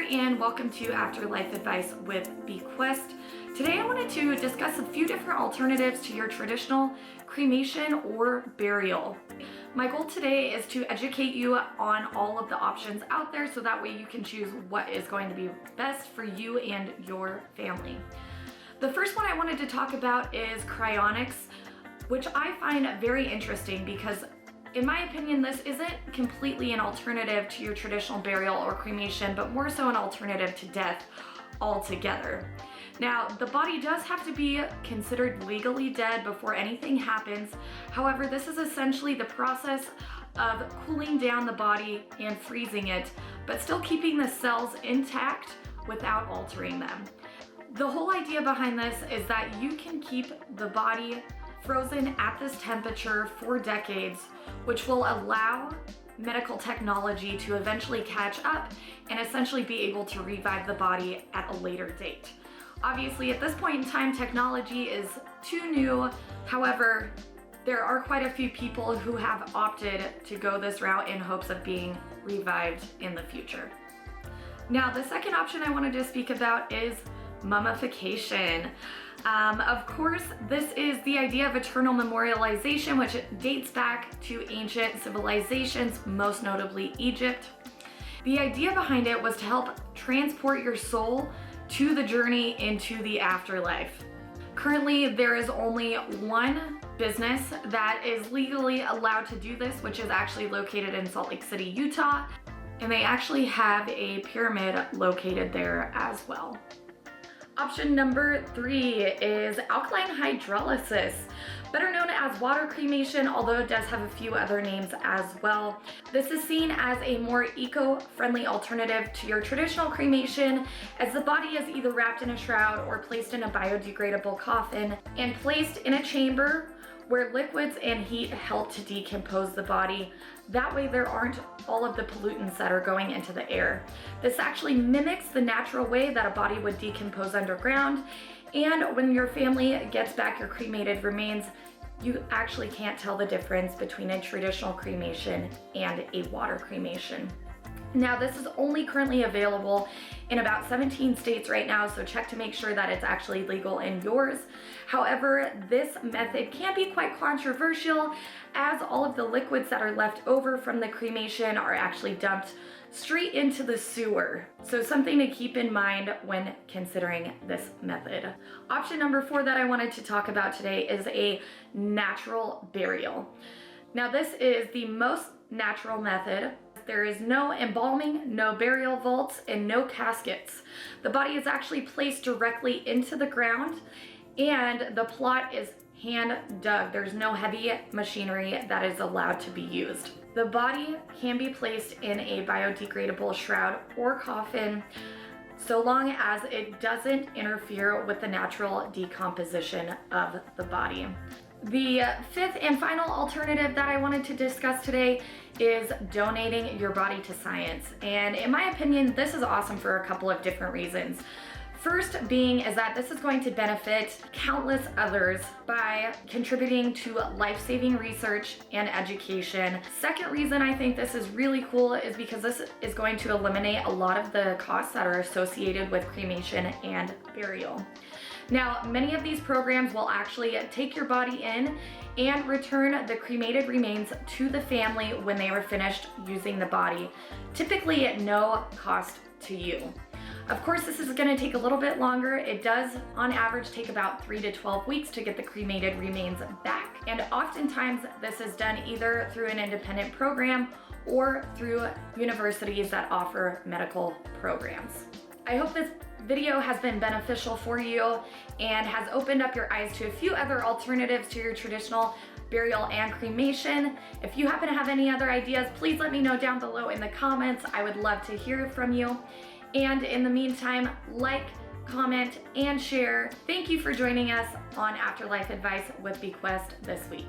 there, and welcome to Afterlife Advice with Bequestt. Today I wanted to discuss a few different alternatives to your traditional cremation or burial. My goal today is to educate you on all of the options out there so that way you can choose what is going to be best for you and your family. The first one I wanted to talk about is cryonics, which I find very interesting because in my opinion, this isn't completely an alternative to your traditional burial or cremation, but more so an alternative to death altogether. Now, the body does have to be considered legally dead before anything happens. However, this is essentially the process of cooling down the body and freezing it, but still keeping the cells intact without altering them. The whole idea behind this is that you can keep the body frozen at this temperature for decades, which will allow medical technology to eventually catch up and essentially be able to revive the body at a later date. Obviously, at this point in time, technology is too new. However, there are quite a few people who have opted to go this route in hopes of being revived in the future. Now, the second option I wanted to speak about is mummification. Of course, this is the idea of eternal memorialization, which dates back to ancient civilizations, most notably Egypt. The idea behind it was to help transport your soul to the journey into the afterlife. Currently, there is only one business that is legally allowed to do this, which is actually located in Salt Lake City, Utah, and they actually have a pyramid located there as well. Option number 3 is alkaline hydrolysis, better known as water cremation, although it does have a few other names as well. This is seen as a more eco-friendly alternative to your traditional cremation, as the body is either wrapped in a shroud or placed in a biodegradable coffin and placed in a chamber where liquids and heat help to decompose the body. That way there aren't all of the pollutants that are going into the air. This actually mimics the natural way that a body would decompose underground, and when your family gets back your cremated remains, you actually can't tell the difference between a traditional cremation and a water cremation. Now, this is only currently available in about 17 states right now, so check to make sure that it's actually legal in yours. However, this method can be quite controversial as all of the liquids that are left over from the cremation are actually dumped straight into the sewer. So something to keep in mind when considering this method. Option number 4 that I wanted to talk about today is a natural burial. Now, this is the most natural method. There is no embalming, no burial vaults, and no caskets. The body is actually placed directly into the ground, and the plot is hand dug. There's no heavy machinery that is allowed to be used. The body can be placed in a biodegradable shroud or coffin so long as it doesn't interfere with the natural decomposition of the body. The fifth and final alternative that I wanted to discuss today is donating your body to science. And in my opinion, this is awesome for a couple of different reasons. First being is that this is going to benefit countless others by contributing to life-saving research and education. Second reason I think this is really cool is because this is going to eliminate a lot of the costs that are associated with cremation and burial. Now, many of these programs will actually take your body in and return the cremated remains to the family when they are finished using the body, typically at no cost to you. Of course, this is going to take a little bit longer. It does, on average, take about 3 to 12 weeks to get the cremated remains back. And oftentimes, this is done either through an independent program or through universities that offer medical programs. I hope this video has been beneficial for you and has opened up your eyes to a few other alternatives to your traditional burial and cremation. If you happen to have any other ideas, please let me know down below in the comments. I would love to hear from you. And in the meantime, like, comment, and share. Thank you for joining us on Afterlife Advice with Bequestt this week.